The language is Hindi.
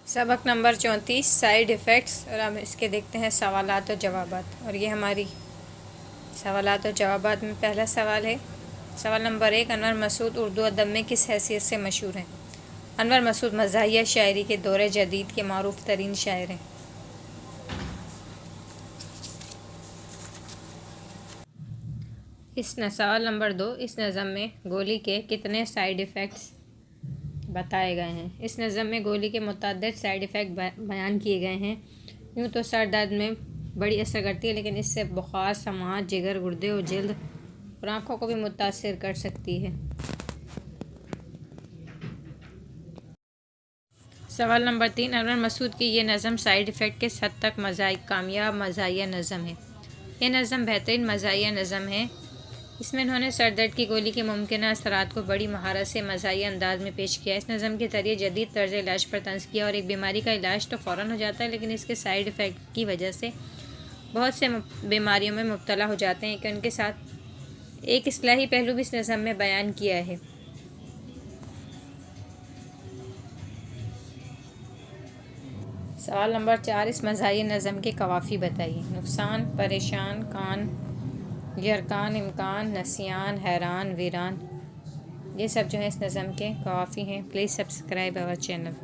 सबक नंबर 34 साइड इफ़ेक्ट्स। और हम इसके देखते हैं सवालात और जवाबात। और ये हमारी सवालात और जवाबात में पहला सवाल है। सवाल नंबर 1, अनवर मसूद उर्दू अदब में किस हैसियत से मशहूर हैं? अनवर मसूद मज़ाहिया शायरी के दौर जदीद के मारूफ तरीन शायर हैं। सवाल नंबर 2, इस नज़म में गोली के कितने साइड इफ़ेक्ट्स बताए गए हैं? इस नज़म में गोली के मुतअद्दिद साइड इफ़ेक्ट बयान किए गए हैं। यूँ तो सर दर्द में बड़ी असर करती है, लेकिन इससे बुखार, समात, जिगर, गुर्दे और जल्द और आँखों को भी मुतासिर कर सकती है। सवाल नंबर 3, अनवर मसूद की ये नज़म साइड इफ़ेक्ट किस हद तक कामयाब मज़ाहिया नज़म है? यह नज़म बेहतरीन मज़ाहिया नज़म है। इसमें इन्होंने सरदर्द की गोली के मुमकिन असरात को बड़ी महारत से मज़ाहिया अंदाज में पेश किया। इस नज़म के ज़रिए जदीद तर्ज इलाज पर तंज़ किया। और एक बीमारी का इलाज तो फ़ौरन हो जाता है, लेकिन इसके साइड इफ़ेक्ट की वजह से बहुत से बीमारियों में मुब्तला हो जाते हैं कि उनके साथ एक इस्लाही पहलू भी इस नज़म में बयान किया है। सवाल नंबर 4, इस मज़ाहिया नज़म के कवाफ़ी बताइए। नुकसान, परेशान, कान, यरकान, इम्कान, नसियान, हैरान, वीरान, ये सब जो है इस नज़म के कवाफ़ी हैं। Please subscribe our channel.